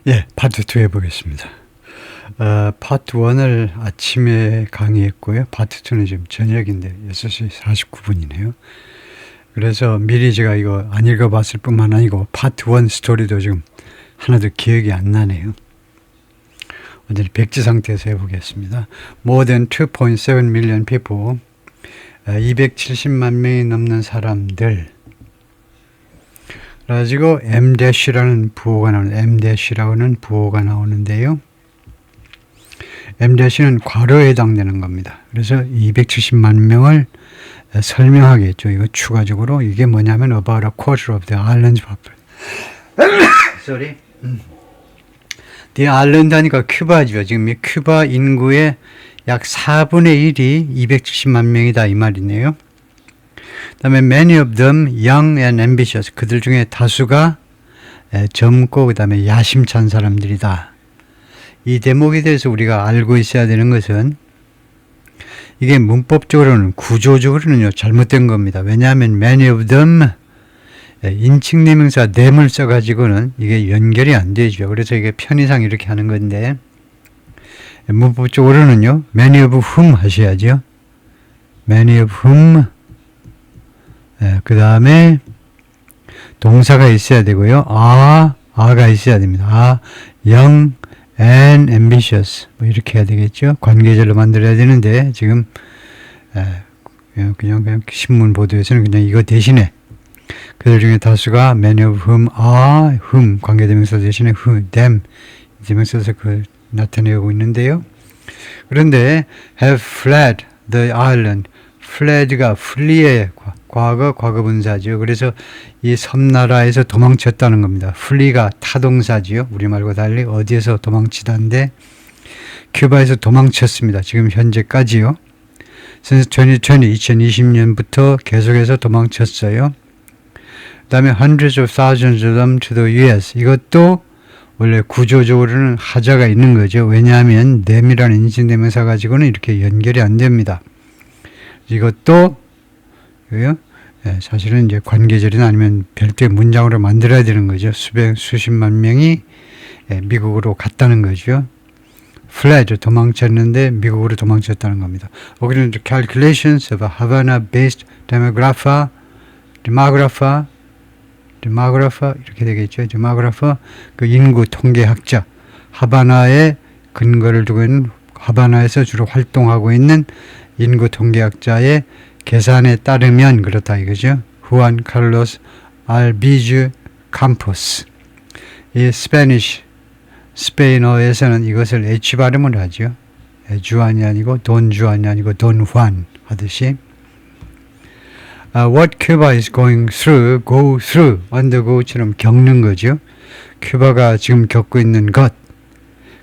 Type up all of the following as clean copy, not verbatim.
예, 파트 2 해보겠습니다. 파트 1을 아침에 강의했고요. 파트 2는 지금 저녁인데 6시 49분이네요. 그래서 미리 제가 이거 안 읽어봤을 뿐만 아니고 파트 1 스토리도 지금 하나도 기억이 안 나네요. 완전히 백지 상태에서 해보겠습니다. More than 2.7 million people, 270만 명이 넘는 사람들. 그래가지고 M-라는 부호가 나오는데 M-라고는 부호가 나오는데요. M-는 과로에 해당되는 겁니다. 그래서 270만 명을 설명하겠죠. 이거 추가적으로 이게 뭐냐면 about a quarter of the island's population. Sorry. The island 하니까 큐바죠. 지금 이 큐바 인구의 약 4분의 1이 270만 명이다 이 말이네요. 그 다음에 many of them young and ambitious. 그들 중에 다수가 젊고 그 다음에 야심찬 사람들이다. 이 대목에 대해서 우리가 알고 있어야 되는 것은 이게 문법적으로는 구조적으로는요 잘못된 겁니다. 왜냐하면 many of them 인칭대명사 them을 써가지고는 이게 연결이 안 되죠. 그래서 이게 편의상 이렇게 하는 건데 문법적으로는요 many of whom 하셔야죠. many of whom 그 다음에 동사가 있어야 되고요. are가 있어야 됩니다. young and ambitious 뭐 이렇게 해야 되겠죠. 관계절로 만들어야 되는데 지금 그냥 신문 보도에서는 그냥 이거 대신에 그들 중에 다수가 many of whom are whom 관계대명사 대신에 who them 대명사에서 그 나타내고 있는데요. 그런데 have fled the island. fled가 flee의 과거분사죠. 그래서 이 섬나라에서 도망쳤다는 겁니다. flee가 타동사지요. 우리말과 달리 어디에서 도망치다인데 큐바에서 도망쳤습니다. 지금 현재까지요. since 2020년부터 계속해서 도망쳤어요. 그 다음에 hundreds of thousands of them to the US. 이것도 원래 구조적으로는 하자가 있는 거죠. 왜냐하면 them이라는 인칭대명사 가지고는 이렇게 연결이 안 됩니다. 이것도 사실은 이제 관계절이나 아니면 별도의 문장으로 만들어야 되는 거죠. 수십만 명이 미국으로 갔다는 거죠. fled 도망쳤는데 미국으로 도망쳤다는 겁니다. According to calculations of a Havana-based demographer 이렇게 되겠죠. demographer 그 인구 통계학자 하바나에 근거를 두고 있는 하바나에서 주로 활동하고 있는 인구 통계학자의 계산에 따르면 그렇다 이거죠. 후안 칼로스 알비주 캠포스. 이 스페인어에서는 이것을 H 발음을 하죠. 주안이 아니고 돈 주안이 아니고 돈 후안 하듯이. What Cuba is going through, go through, undergo처럼 겪는 거죠. 큐바가 지금 겪고 있는 것.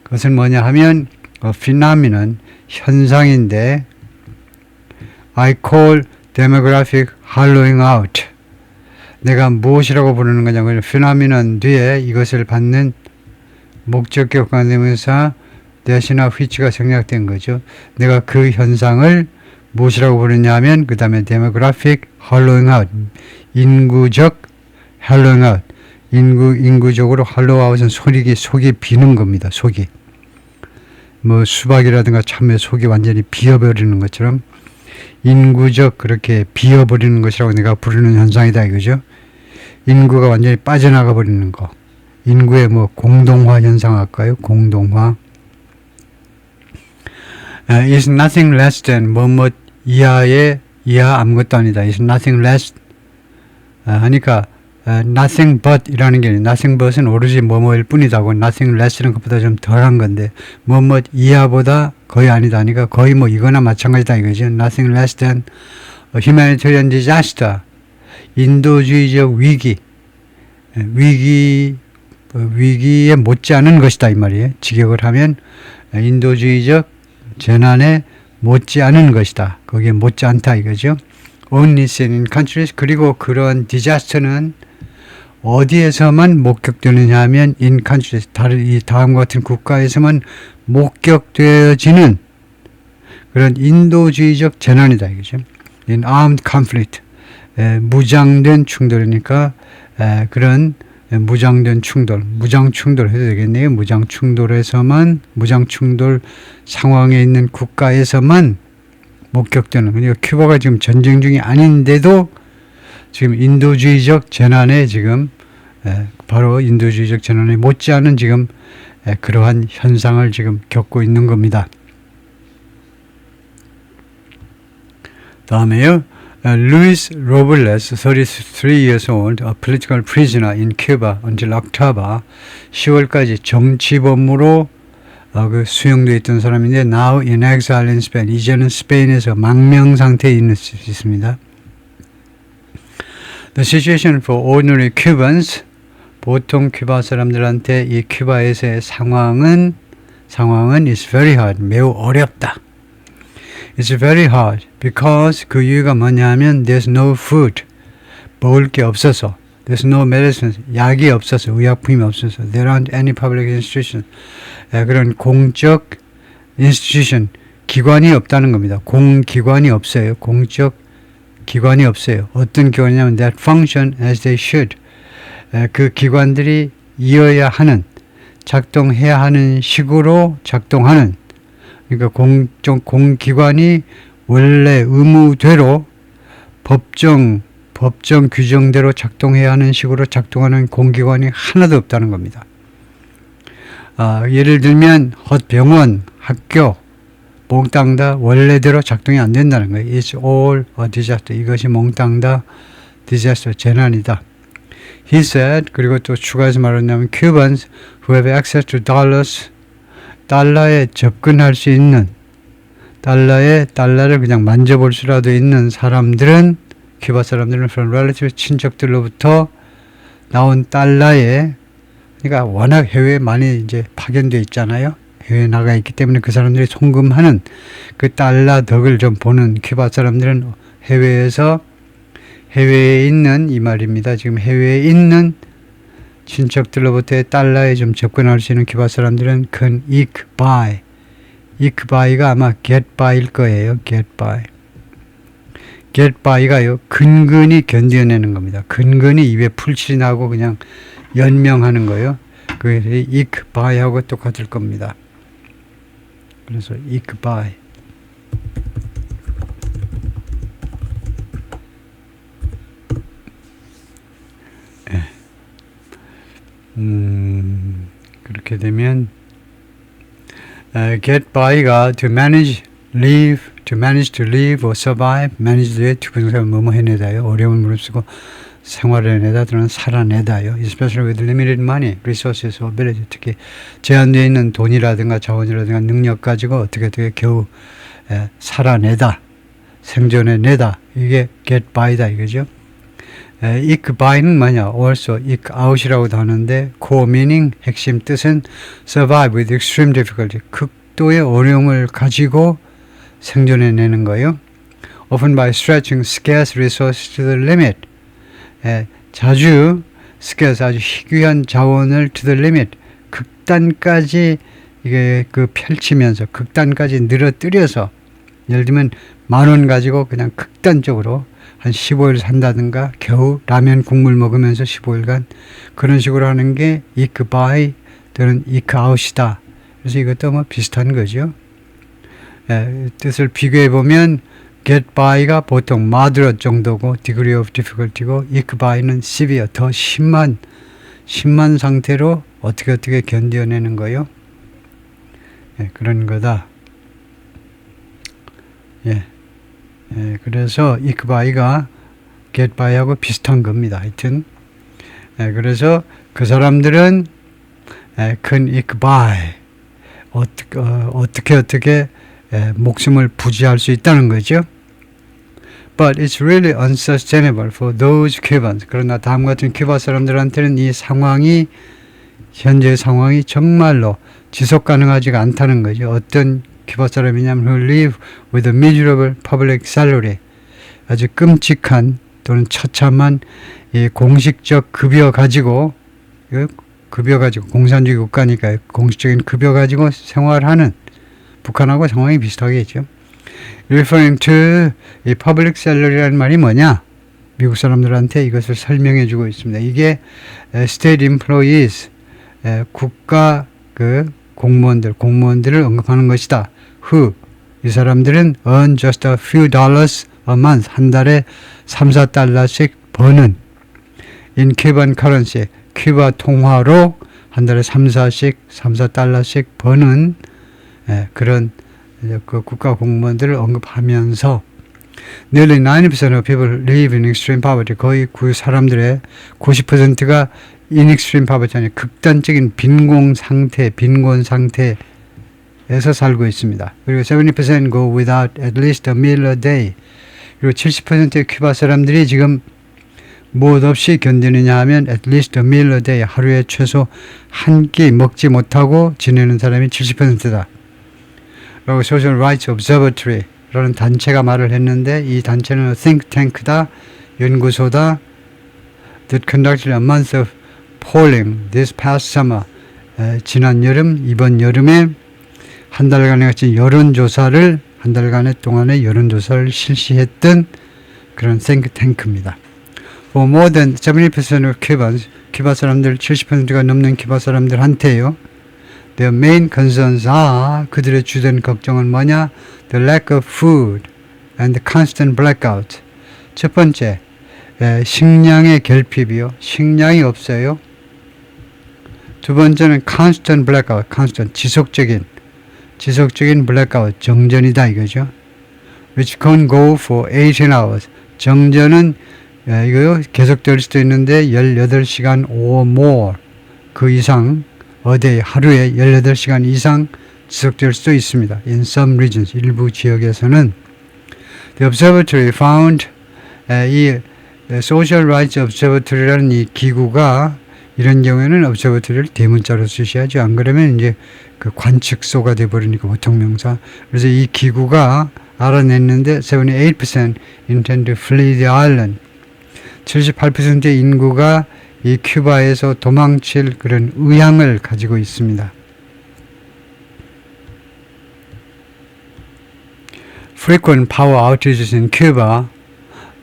그것은 뭐냐 하면 phenomenon, 현상인데 I call demographic hollowing out. 내가 무엇이라고 부르는 거냐면 phenomenon 뒤에 이것을 받는 목적격 관계대명사 대신나 which가 생략된 거죠. 내가 그 현상을 무엇이라고 부르냐 하면 그 다음에 demographic hollowing out. 인구적 hollowing out. 인구적으로 hollow out은 속이 비는 겁니다. 속이. 뭐 수박이라든가 참외 속이 완전히 비어버리는 것처럼 인구적 그렇게 비어버리는 것이라고 내가 부르는 현상이다 이거죠. 인구가 완전히 빠져나가 버리는 거. 인구의 뭐 공동화 현상 할까요? 공동화. is nothing less than 뭐뭐 이하 아무것도 아니다. is nothing less 하니까 nothing but 이라는 게 nothing but은 오로지 뭐뭐일 뿐이다고 nothing less는 것보다 좀 덜한 건데 뭐뭐 이하보다 거의 아니다 하니까 거의 뭐 이거나 마찬가지다 이거죠. nothing less than humanitarian disaster. 인도주의적 위기에 못지않은 것이다 이 말이에요. 직역을 하면 인도주의적 재난에 못지않은 것이다. 거기에 못지않다 이거죠. only seen in countries. 그리고 그런 디자스터는 어디에서만 목격되느냐 하면 in countries, 이 다음과 같은 국가에서만 목격되어지는 그런 인도주의적 재난이다 이거죠. in armed conflict, 무장된 충돌이니까 그런 무장된 충돌, 무장 충돌 해도 되겠네요. 무장 충돌에서만, 무장 충돌 상황에 있는 국가에서만 목격되는, 그러니까 큐바가 지금 전쟁 중이 아닌데도 지금 인도주의적 재난에 지금 바로 인도주의적 재난에 못지않은 지금 그러한 현상을 지금 겪고 있는 겁니다. 다음에요. Luis Robles, 33 years old, a political prisoner in Cuba until October, 10월까지 정치범으로 그 수용되어 있던 사람인데 now in exile in Spain, 이제는 스페인에서 망명 상태에 있습니다. The situation for ordinary Cubans, 보통 큐바 사람들한테 이 큐바에서의 상황은 is very hard, 매우 어렵다. It's very hard because 그 이유가 뭐냐면 there's no food, 먹을 게 없어서, there's no medicine, 약이 없어서, 의약품이 없어서, there aren't any public institutions, 그런 공적 institution, 기관이 없다는 겁니다. 공기관이 없어요. 공적 기관이 없어요. 어떤 기관이냐면 that function as they should, 그 기관들이 이어야 하는, 작동해야 하는 식으로 작동하는, 그러니까 공기관이 원래 의무대로 법정 규정대로 작동해야 하는 식으로 작동하는 공기관이 하나도 없다는 겁니다. 예를 들면 병원, 학교 몽땅 다 원래대로 작동이 안 된다는 거예요. It's all a disaster. 이것이 몽땅 다 disaster, 재난이다. He said, 그리고 또 추가해서 말하냐면 Cubans who have access to dollars, 달러에 접근할 수 있는, 달러를 그냥 만져볼 수라도 있는 사람들은, 큐바 사람들은 from relative 친척들로부터 나온 달러에, 그러니까 워낙 해외에 많이 이제 파견되어 있잖아요. 해외에 나가 있기 때문에 그 사람들이 송금하는 그 달러 덕을 좀 보는 큐바 사람들은 해외에 있는, 이 말입니다. 지금 해외에 있는 친척들로부터의 달러에 좀 접근할 수 있는 큐바 사람들은 큰 이크바이가 아마 get by일 거예요. get by가요, 근근히 견뎌내는 겁니다. 근근히 입에 풀칠이 나고 그냥 연명하는 거예요. 그래서 이크바이하고 똑같을 겁니다. 그래서 이크바이. 그렇게 되면 get by가 to manage to live or survive, manage의 투부정사가 뭐뭐 해내다요. 어려움을 무릅쓰고 생활해내다 또는 살아내다요. Especially with limited money, resources, or ability. 특히 제한되어 있는 돈이라든가 자원이라든가 능력 가지고 어떻게 겨우 살아내다, 생존해내다. 이게 get by다 이거죠. 이크 바이는 뭐냐? also 이크 아웃이라고도 하는데 core meaning, 핵심 뜻은 survive with extreme difficulty, 극도의 어려움을 가지고 생존해내는 거예요. often by stretching scarce resources to the limit, 자주 scarce, 아주 희귀한 자원을 to the limit, 극단까지 이게 펼치면서 극단까지 늘어뜨려서, 예를 들면 10,000원 가지고 그냥 극단적으로 한 15일 산다든가 겨우 라면 국물 먹으면서 15일간 그런 식으로 하는 게 이크 바이 또는 이크 아웃이다. 그래서 이것도 뭐 비슷한 거죠. 뜻을 비교해 보면 get by가 보통 moderate 정도고 degree of difficulty고 이크 바이는 severe, 더 심한 상태로 어떻게 견뎌내는 거요. 그런 거다. 그래서 이크 바이가 get by하고 비슷한 겁니다. 하여튼 그래서 그 사람들은 큰 이크 바이 어떻게 목숨을 부지할 수 있다는 거죠. But it's really unsustainable for those Cubans. 그러나 다음 같은 큐바 사람들한테는 이 상황이, 현재 상황이 정말로 지속 가능하지가 않다는 거죠. 어떤 큐바 사람이냐면 who live with a miserable public salary, 아주 끔찍한 또는 처참한 이 공식적 급여 가지고 공산주의 국가니까 공식적인 급여 가지고 생활하는, 북한하고 상황이 비슷하겠죠. Referring to 이 public salary라는 말이 뭐냐? 미국 사람들한테 이것을 설명해 주고 있습니다. 이게 state employees, 국가 그 공무원들을 언급하는 것이다. who, 이 사람들은 earn just a few dollars a month, 한 달에 3, 4달러씩 버는 in Cuban currency, 큐바 통화로 한 달에 3, 4달러씩 버는 그런 그 국가 공무원들을 언급하면서 nearly 90% of people live in extreme poverty. 거의 그 사람들의 90%가 in extreme poverty, 아니 극단적인 빈곤 상태에서 살고 있습니다. 그리고 70% go without at least a meal a day. 그리고 70%의 큐바 사람들이 지금 무엇 없이 견디느냐 하면 at least a meal a day, 하루에 최소 한 끼 먹지 못하고 지내는 사람이 70%다. 그리고 Social Rights Observatory 라는 단체가 말을 했는데, 이 단체는 think tank다, 연구소다. that conducted a month of polling this past summer. 지난 여름, 이번 여름에 한 달간의 한 달간의 동안의 여론조사를 실시했던 그런 think tank입니다. For more than 70% of Cubans, 큐바 사람들 70%가 넘는 큐바 사람들한테요. Their main concerns are, 그들의 주된 걱정은 뭐냐? The lack of food and the constant blackout. 첫 번째, 식량의 결핍이요. 식량이 없어요. 두 번째는 constant blackout, 지속적인 blackout, 정전이다 이거죠. Which can go for 18 hours. 정전은 이거요, 계속될 수도 있는데 18시간 or more, 그 이상, 하루에 18시간 이상 지속될 수도 있습니다. In some regions, 일부 지역에서는. The observatory found, 이 Social Rights Observatory라는 이 기구가 이런 경우에는 observatory를 대문자로 쓰셔야죠. 안 그러면 이제 그 관측소가 돼버리니까 보통명사. 그래서 이 기구가 알아냈는데 78% intend to flee the island. 78%의 인구가 이 큐바에서 도망칠 그런 의향을 가지고 있습니다. Frequent power outages in Cuba,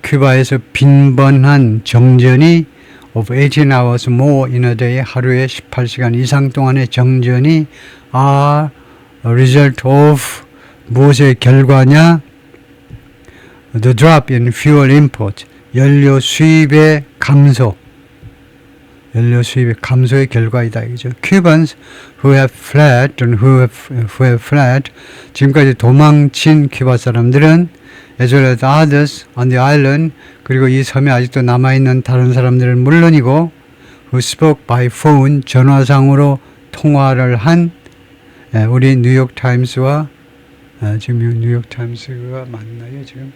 큐바에서 빈번한 정전이 of 18 hours more in a day, 하루에 18시간 이상 동안의 정전이 are a result of 무엇의 결과냐? The drop in fuel import, 연료 수입의 감소의 결과이다. 이죠. Cubans who have fled, 지금까지 도망친 큐바 사람들은 as well as others on the island, 그리고 이 섬에 아직도 남아있는 다른 사람들은 물론이고 who spoke by phone, 전화상으로 통화를 한 우리 뉴욕타임스와 지금 뉴욕타임스가 맞나요 지금?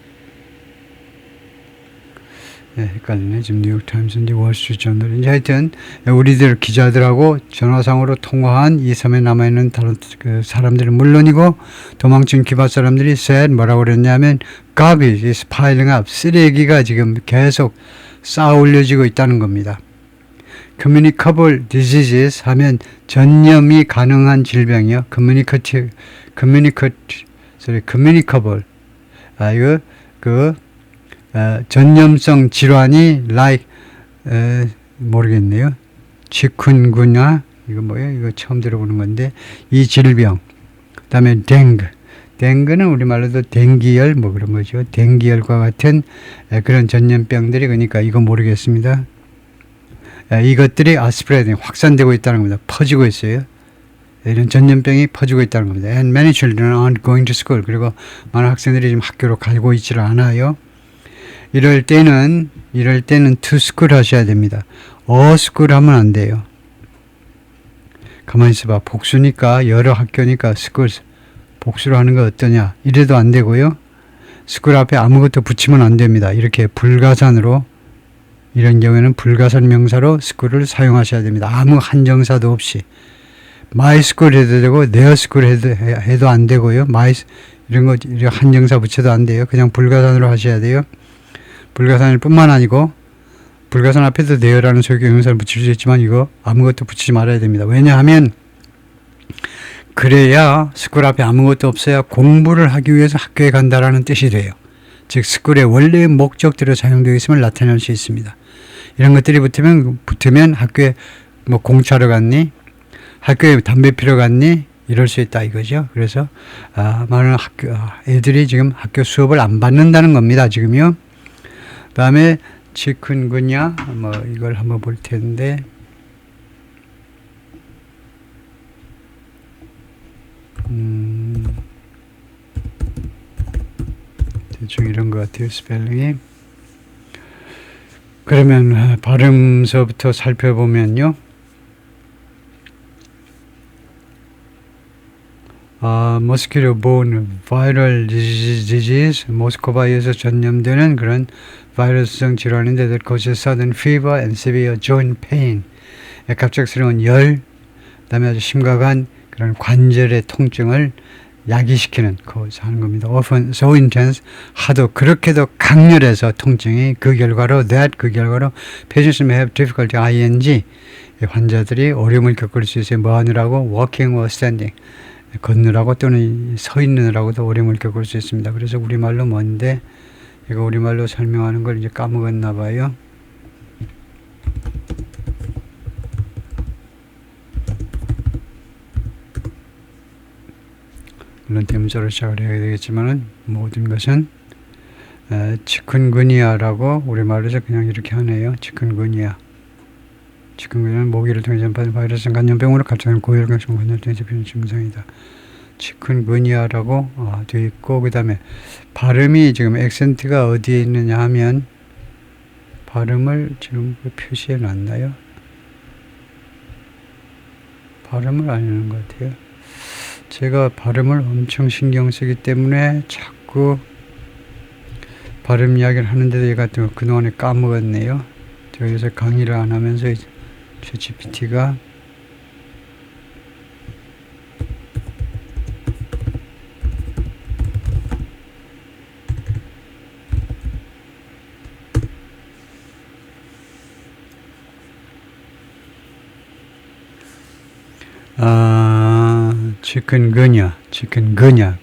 헷갈리네. 지금 뉴욕타임스인지 월스트리트저널인지 하여튼 우리들 기자들하고 전화상으로 통화한 이 섬에 남아있는 다른 그 사람들은 물론이고 도망친 큐바 사람들이 said, 뭐라고 그랬냐면 garbage is piling up, 쓰레기가 지금 계속 쌓아 올려지고 있다는 겁니다. communicable diseases 하면 전염이 가능한 질병이요. communicable. 이거 전염성 질환이 like 모르겠네요. 치쿤구냐 이거 뭐예요? 이거 처음 들어보는 건데 이 질병. 그다음에 댕그는 우리말로도 댕기열 뭐 그런 거죠. 댕기열과 같은 그런 전염병들이, 그러니까 이거 모르겠습니다. 이것들이 spreading, 확산되고 있다는 겁니다. 퍼지고 있어요. 이런 전염병이 퍼지고 있다는 겁니다. And many children aren't going to school. 그리고 많은 학생들이 지금 학교로 가고 있지를 않아요. 이럴 때는 to school 하셔야 됩니다. school 하면 안 돼요. 가만히 있어봐. 복수니까, 여러 학교니까 school 복수로 하는 거 어떠냐. 이래도 안 되고요. school 앞에 아무것도 붙이면 안 됩니다. 이렇게 불가산으로, 이런 경우에는 불가산 명사로 school을 사용하셔야 됩니다. 아무 한정사도 없이. my school 해도 되고 their school 해도 안 되고요. 이런 거 한정사 붙여도 안 돼요. 그냥 불가산으로 하셔야 돼요. 불가산일 뿐만 아니고 불가산 앞에도 their라는 소유격용사를 붙일 수 있지만 이거 아무것도 붙이지 말아야 됩니다. 왜냐하면 그래야 스쿨 앞에 아무것도 없어야 공부를 하기 위해서 학교에 간다라는 뜻이 돼요. 즉 스쿨의 원래의 목적대로 사용되어 있음을 나타낼 수 있습니다. 이런 것들이 붙으면 학교에 뭐 공차러 갔니? 학교에 담배 피러 갔니? 이럴 수 있다 이거죠. 그래서 많은 애들이 지금 학교 수업을 안 받는다는 겁니다. 지금요. 그다음에 치쿤구냐 뭐 이걸 한번 볼 텐데 대충 이런 것 같아요. 스펠링이. 그러면 발음서부터 살펴보면요. mosquito-borne viral disease, 모스코바이에서 전염되는 그런 바이러스성 질환인데 that causes sudden fever and severe joint pain. 갑작스러운 열, 그다음에 아주 심각한 그런 관절의 통증을 야기시키는 거기서 하는 겁니다. Often so intense, 하도 그렇게도 강렬해서 통증이 그 결과로 patients may have difficulty ing 환자들이 어려움을 겪을 수 있어요. 뭐 하느라고 walking or standing 걷느라고 또는 서 있느라고도 어려움을 겪을 수 있습니다. 그래서 우리말로 뭔데 이거 우리말로 설명하는 걸 이제 까먹었나 봐요. 물론 대문자로 시작을 해야 되겠지만은 모든 것은 치쿤구니아라고 우리말로 해서 그냥 이렇게 하네요. 치쿤구니아는 모기를 통해 전파된 바이러스 감염병으로 갑작스러운 고혈압성 관절 등에 접히는 증상이다. 치쿤구니아라고 되어 있고 그 다음에 발음이 지금 액센트가 어디에 있느냐 하면 발음을 지금 표시해 놨나요? 발음을 안 해놓은 것 같아요. 제가 발음을 엄청 신경 쓰기 때문에 자꾸 발음 이야기를 하는데도 얘가 또 그동안에 까먹었네요. 제가 요새 강의를 안 하면서 챗GPT가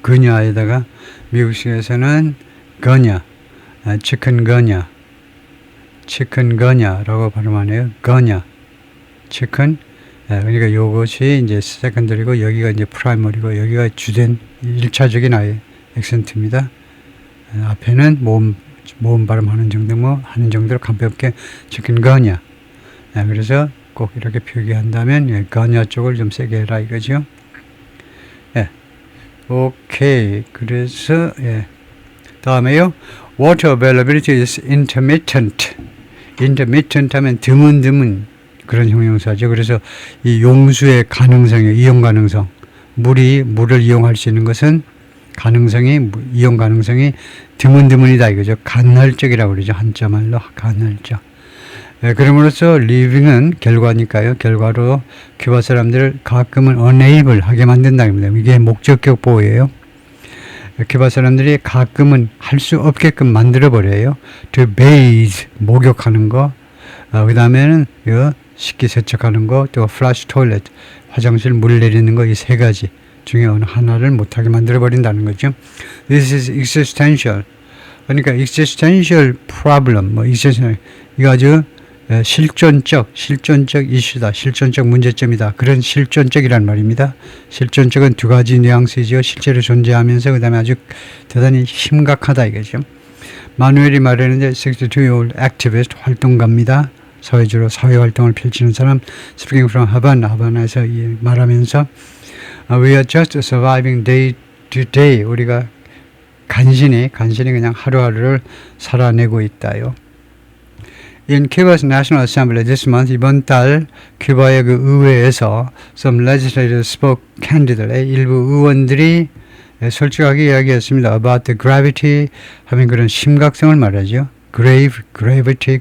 그냐에다가 미국식에서는 치킨거냐라고 발음하네요. 그러니까 요것이 이제 세컨더리고 여기가 이제 프라이머리고 여기가 주된 1차적인 액센트입니다. 앞에는 모음 발음하는 정도로 가볍게 치킨거냐. 그래서 꼭 이렇게 표기한다면 거냐 쪽을 좀 세게 해라 이거죠. 오케이. 그래서 다음에요. Water availability is intermittent. intermittent 하면 드문드문 그런 형용사죠. 그래서 이 용수의 가능성이요. 이용 가능성. 물을 이용할 수 있는 것은 이용 가능성이 드문드문이다 이거죠. 간헐적이라고 그러죠. 한자 말로 간헐적. 그럼으로써 living은 결과니까요. 결과로 큐바 사람들을 가끔은 unable 하게 만든다는 겁니다. 이게 목적격 보호예요. 큐바 사람들이 가끔은 할 수 없게끔 만들어버려요. to bathe, 목욕하는 거. 그 다음에는 식기 세척하는 거, 또 flush toilet, 화장실 물 내리는 거, 이 세 가지 중에 어느 하나를 못하게 만들어버린다는 거죠. This is existential. 그러니까 existential problem, 이거 아주 실존적 이슈다. 실존적 문제점이다. 그런 실존적이란 말입니다. 실존적은 두 가지 뉘앙스이죠. 실제로 존재하면서 그 다음에 아주 대단히 심각하다 이거죠. 마누엘이 말하는데 62-year-old activist 활동가입니다. 사회주로 사회활동을 펼치는 사람 speaking from 하바나에서 말하면서 We are just surviving day to day. 우리가 간신히 그냥 하루하루를 살아내고 있다요. In Cuba's National Assembly this month, 이번 달 큐바의 그 의회에서 some legislators spoke candidly. 일부 의원들이 솔직하게 이야기했습니다. About the gravity, 하면 그런 심각성을 말하죠. gravity,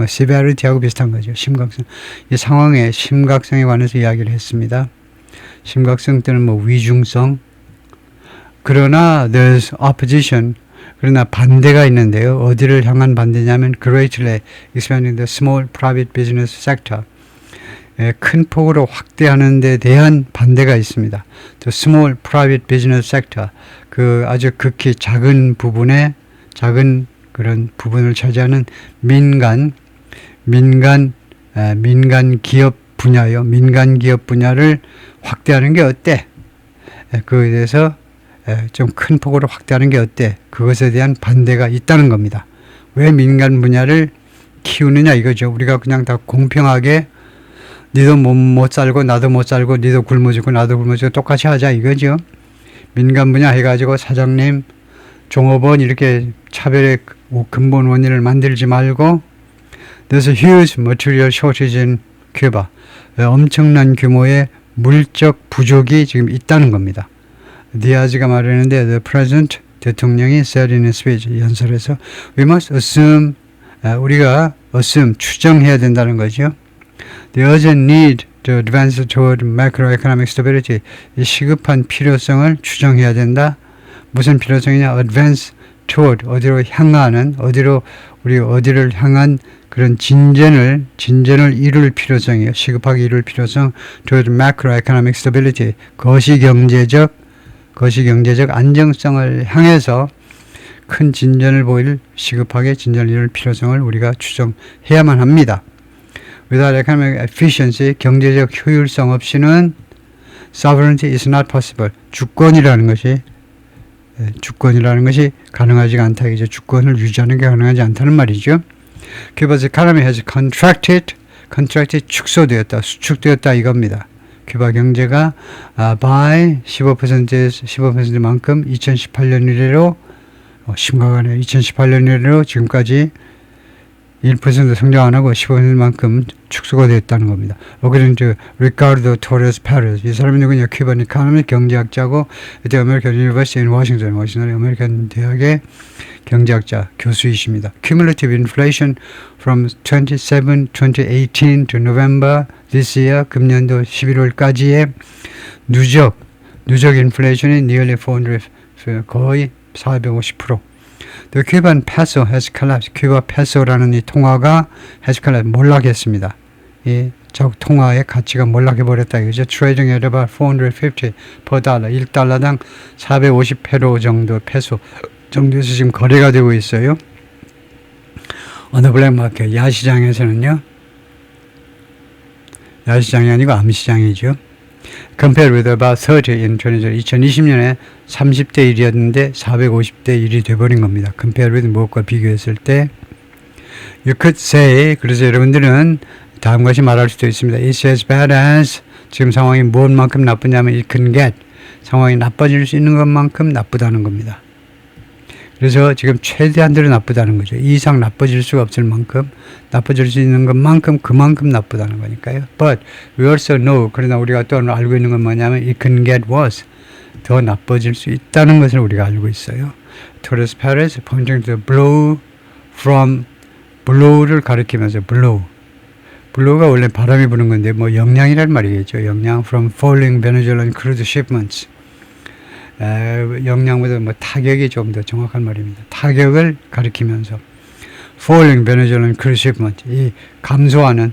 severity하고 비슷한 거죠. 심각성. 이 상황의 심각성에 관해서 이야기를 했습니다. 심각성 때는 위중성. 그러나 there's opposition. 그러나 반대가 있는데요. 어디를 향한 반대냐면 greatly expanding the small private business sector. 큰 폭으로 확대하는 데 대한 반대가 있습니다. The small private business sector. 그 아주 극히 작은 부분의 작은 그런 부분을 차지하는 민간 기업 분야요. 민간 기업 분야를 확대하는 게 어때? 그에 대해서 좀 큰 폭으로 확대하는 게 어때? 그것에 대한 반대가 있다는 겁니다. 왜 민간 분야를 키우느냐 이거죠. 우리가 그냥 다 공평하게 니도 못 살고 나도 못 살고 니도 굶어 죽고 나도 굶어 죽고 똑같이 하자 이거죠. 민간 분야 해가지고 사장님, 종업원 이렇게 차별의 근본 원인을 만들지 말고 There's a huge material shortage in Cuba. 엄청난 규모의 물적 부족이 지금 있다는 겁니다. 디아즈가 말했는데 The President 대통령이 said in his speech 연설에서 We must assume 우리가 assume 추정해야 된다는 거죠. The urgent need to advance toward macroeconomic stability. 이 시급한 필요성을 추정해야 된다. 무슨 필요성이냐? Advance toward 어디로 향하는 어디를 향한 그런 진전을 이룰 필요성이에요. 시급하게 이룰 필요성. toward macroeconomic stability. 거시경제적 안정성을 향해서 큰 진전을 보일 시급하게 진전을 이룰 필요성을 우리가 추정해야만 합니다. Without economic efficiency, 경제적 효율성 없이는 sovereignty is not possible. 주권이라는 것이 가능하지가 않다. 이제 주권을 유지하는 게 가능하지 않다는 말이죠. Cuba's economy has contracted 축소되었다, 수축되었다 이겁니다. 큐바 경제가 by 15%만큼 2018년 이래로 심각하네요. 2018년 이래로 지금까지 1% 성장 안 하고 15%만큼 축소가 됐다는 겁니다. According to Ricardo Torres Perez. 이 사람은 누구냐? 큐바는 이코노미 경제학자고 The American University in Washington. 워싱턴의 아메리칸 대학의 경제학자 교수이십니다. Cumulative inflation from 2018 to November this year. 금년도 11월까지의 누적 인플레이션이 nearly 400, 거의 450%. The Cuban peso has collapsed. 큐바 페소라는 이 통화가 has collapsed. 몰락했습니다. 이 통화의 가치가 몰락해버렸다. 이거죠. Trading at about 450 per dollar. 1달러당 450 정도 페소 정도에서 지금 거래가 되고 있어요. 어느 블랙마켓 야시장에서는요. 야시장이 아니고 암시장이죠. Compared with about 30 in 2020년에 30대 1이었는데 450대 1이 돼버린 겁니다. Compared with 무엇과 비교했을 때 You could say, 그래서 여러분들은 다음과 같이 말할 수도 있습니다. It's as bad as 지금 상황이 무엇만큼 나쁘냐면 it can get 상황이 나빠질 수 있는 것만큼 나쁘다는 겁니다. 그래서 지금 최대한대로 나쁘다는 거죠. 이 이상 나빠질 수가 없을 만큼 나빠질 수 있는 것만큼 그만큼 나쁘다는 거니까요. But we also know 그러나 우리가 또 알고 있는 건 뭐냐면 it can get worse. 더 나빠질 수 있다는 것을 우리가 알고 있어요. Torres Perez pointing to blow from blow를 가리키면서 blow가 원래 바람이 부는 건데 뭐 영향이란 말이겠죠. 영향 from falling Venezuelan crude shipments. 영향보다 뭐 타격이 좀 더 정확한 말입니다. 타격을 가리키면서 falling Venezuelan crude shipment 이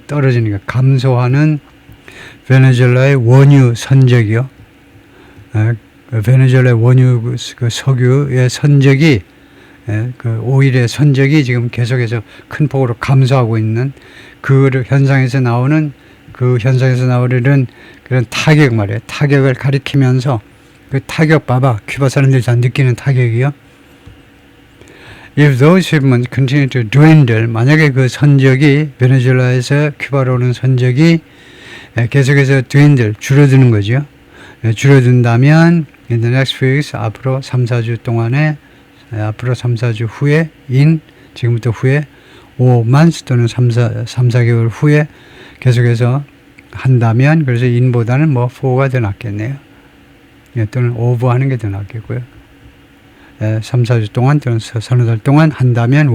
떨어지는 베네수엘라의 원유 선적이요. 베네수엘라의 원유 그 석유의 선적이 그 오일의 선적이 지금 계속해서 큰 폭으로 감소하고 있는 그 현상에서 나오는 그런 타격 말이에요. 타격을 가리키면서 그 타격 봐봐. 큐바 사람들이 다 느끼는 타격이요. If those shipments continue to dwindle, 만약에 그 선적이 베네수엘라에서 큐바로 오는 선적이 계속해서 줄어드는 거죠. 줄어든다면 in the next few weeks 앞으로 3-4주 후에 지금부터 후에 5months 또는 3-4개월 후에 계속해서 한다면 그래서 in보다는 4가 더 낫겠네요. 또는 오버하는 게 더 낫겠고요. 3-4주 동안 또는 서너 달 동안 한다면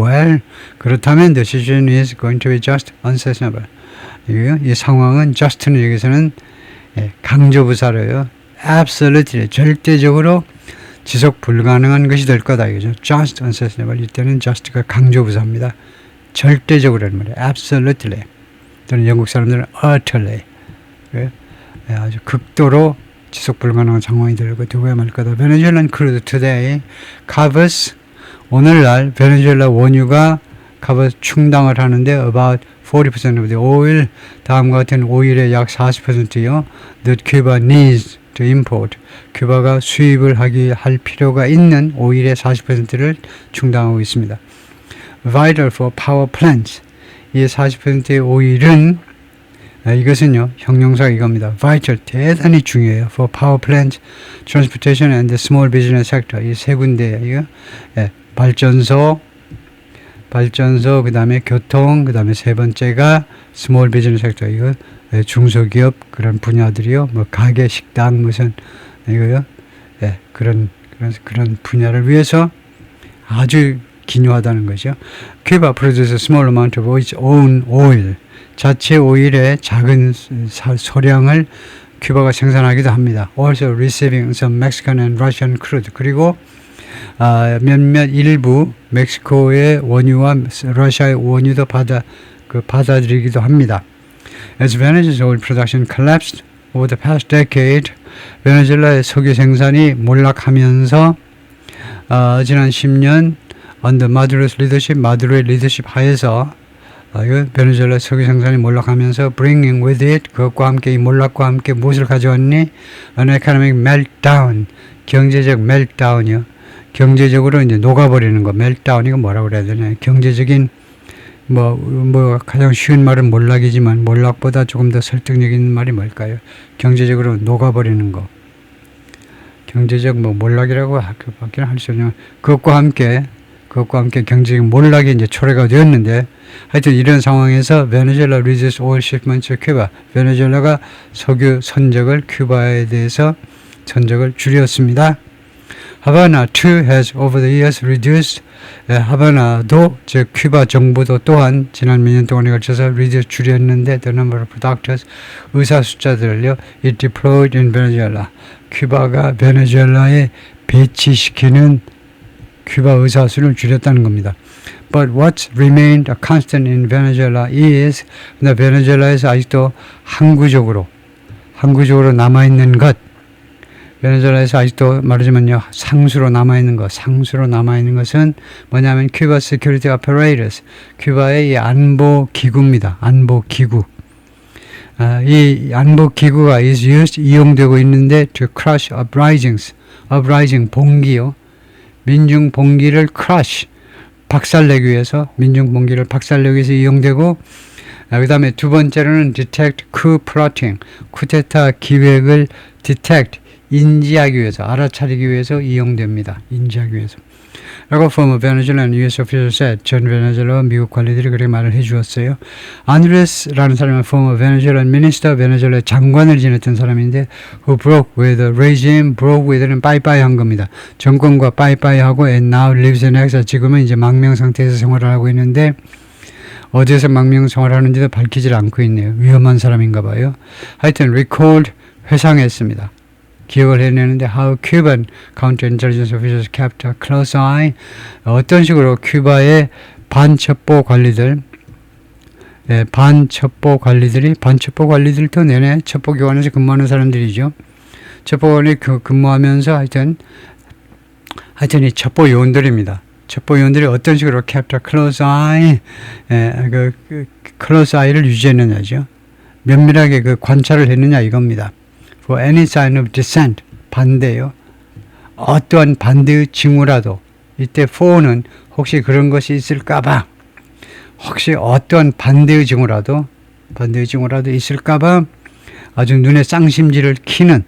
그렇다면 the situation is going to be just unsustainable. 이 상황은 just는 여기서는 강조부사로요. absolutely 절대적으로 지속 불가능한 것이 될 거다 이거죠. just unsustainable. 이때는 just가 강조부사입니다. 절대적으로는 말이에요. absolutely. 또는 영국 사람들은 utterly. 아주 극도로 지속 불가능한 상황이 되고 두고야 말 거다. Venezuelan crude today covers 오늘날 베네수엘라 원유가 값을 충당을 하는데 about 40% of the oil, 다음과 같은 오일의 약 40%요. that Cuba needs to import. 큐바가 수입을 할 필요가 있는 오일의 40%를 충당하고 있습니다. vital for power plants. 이 40%의 오일은 이것은요, 형용사가 이겁니다. vital, 대단히 중요해요. for power plants, transportation and the small business sector. 이 세 군데예요. 발전소, 그 다음에 교통, 그 다음에 세 번째가 small business sector. 이거 중소기업 그런 분야들이요. 뭐 가게, 식당, 무슨 이거요. 그런 분야를 위해서 아주 기묘하다는 거죠. Cuba produces a small amount of its own oil. 자체 오일의 작은 소량을 큐바가 생산하기도 합니다. Also receiving some Mexican and Russian crude. 그리고 몇몇 일부 멕시코의 원유와 러시아의 원유도 받아들이기도 합니다. As Venezuela's oil production collapsed over the past decade, 베네수엘라의 석유 생산이 몰락하면서 지난 10년 under Maduro's leadership, 마두로의 리더십 하에서 베네수엘라 석유 생산이 몰락하면서 bringing with it, 그것과 함께 이 몰락과 함께 무엇을 가져왔니? An economic meltdown, 경제적 meltdown이요. 경제적으로 이제 녹아버리는 거, meltdown 이거 뭐라고 그래야 되나? 경제적인 뭐 가장 쉬운 말은 몰락이지만 몰락보다 조금 더 설득력 있는 말이 뭘까요? 경제적으로 녹아버리는 거. 경제적 몰락이라고 밖에 할 수 없는 그것과 함께 경제적 몰락이 이제 초래가 되었는데 하여튼 이런 상황에서 베네수엘라 reduced oil shipments to Cuba. 베네수엘라가 석유 선적을 큐바에 대해서 선적을 줄였습니다. 하바나 too has over the years reduced. 하바나도 즉 큐바 정부도 또한 지난 몇 년 동안에 걸쳐서 reduce 줄였는데 the number of doctors 의사 숫자들을요 it deployed in Venezuela. 큐바가 베네수엘라에 배치시키는 큐바 의사 수를 줄였다는 겁니다. But what remained a constant in Venezuela is 베네수엘라에서 아직도 항구적으로 남아있는 것. 베네수엘라에서 아직도 말하자면요 상수로 남아있는 것은 뭐냐면 Cuba Security Apparatus, 큐바의 이 안보 기구입니다. 안보 기구. 이 안보 기구가 is used 이용되고 있는데 to crush uprisings, 봉기요. 민중 봉기를 crush, 박살내기 위해서 이용되고, 그 다음에 두 번째로는 detect coup plotting, 쿠데타 기획을 detect, 인지하기 위해서, 알아차리기 위해서 이용됩니다. 인지하기 위해서. 라고 former Venezuelan US official said. 전 베네수엘라 미국 관리들이 그렇게 말을 해주었어요. 안드레스라는 사람은 former Venezuelan minister, 베네수엘라 장관을 지냈던 사람인데 who broke with the regime, broke with는 빠이빠이 한 겁니다. 정권과 빠이빠이 하고 and now lives in exile. 지금은 이제 망명 상태에서 생활을 하고 있는데 어디에서 망명 생활하는지도 밝히질 않고 있네요. 위험한 사람인가 봐요. 하여튼 recalled, 회상했습니다. 기억을 해내는데 how Cuban counterintelligence officials kept a close eye. 어떤 식으로 큐바의 반첩보 관리들도 내내 첩보기관에서 근무하는 사람들이죠. 첩보기관에 근무하면서 하여튼 이 첩보 요원들입니다. 첩보 요원들이 어떤 식으로 kept a close eye, close eye를 유지했느냐죠. 면밀하게 관찰을 했느냐 이겁니다. For any sign of dissent, 반대요. 어떠한 반대의 징후라도, 이때 for는 혹시 그런 것이 있을까봐, 혹시 어떠한 반대의 징후라도 있을까봐 아주 눈에 쌍심지를 키는,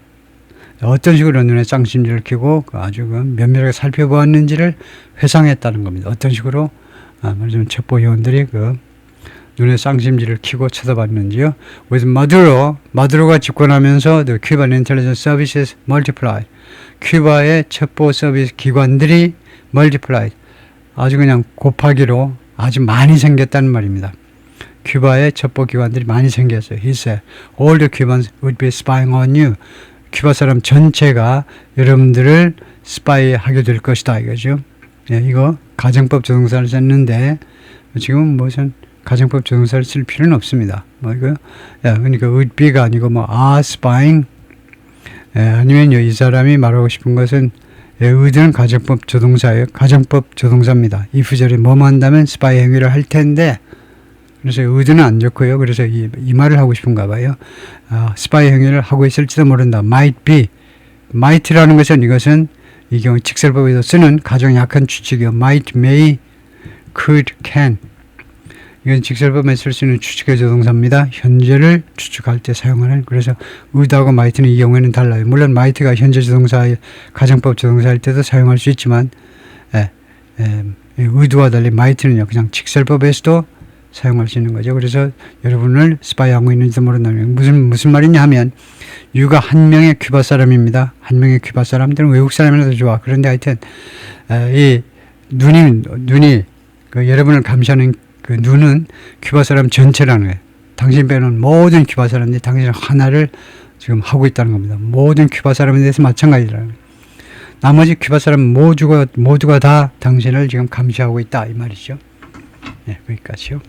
어떤 식으로 눈에 쌍심지를 키고 아주 면밀하게 살펴보았는지를 회상했다는 겁니다. 어떤 식으로 말하자면 첩보 요원들이 눈에 쌍심지를 키고 쳐다봤는지요. With 마두로가 집권하면서 the Cuban intelligence services multiplied. 큐바의 첩보 서비스 기관들이 multiplied. 아주 그냥 곱하기로 아주 많이 생겼다는 말입니다. 큐바의 첩보 기관들이 많이 생겼어요. He said, all the Cubans would be spying on you. 큐바 사람 전체가 여러분들을 스파이하게 될 것이다 이거죠. 이거 가정법 조동사를 썼는데 지금 무슨 가정법 조동사를 쓸 필요는 없습니다. 그러니까 would be가 아니고 spying. 아니면 이 사람이 말하고 싶은 것은 with는 가정법 조동사예요. 가정법 조동사입니다. if 절에 뭐뭐 한다면 spy 행위를 할 텐데, 그래서 with는 안 좋고요. 그래서 이 말을 하고 싶은가 봐요. 스파이 행위를 하고 있을지도 모른다. might be. might라는 이것은 이 경우 직설법에서 쓰는 가장 약한 추측이요. might, may, could, can. 이건 직설법에 쓸 수 있는 추측의 조동사입니다. 현재를 추측할 때 사용하는. 그래서 with하고 might는 이 경우에는 달라요. 물론 might가 현재 조동사, 가정법 조동사일 때도 사용할 수 있지만 with와 달리 might는요 그냥 직설법에서도 사용할 수 있는 거죠. 그래서 여러분을 스파이하고 있는지도 모른다면 무슨 말이냐 하면 유가 한 명의 큐바 사람입니다. 한 명의 큐바 사람들은 외국 사람이라도 좋아. 그런데 하여튼 이 눈이 여러분을 감시하는 그 눈은 큐바 사람 전체라는 거예요. 당신 빼놓은 모든 큐바 사람들이 당신은 하나를 지금 하고 있다는 겁니다. 모든 큐바 사람에 대해서 마찬가지라는 거예요. 나머지 큐바 사람 모두가 다 당신을 지금 감시하고 있다 이 말이죠. 네, 여기까지요.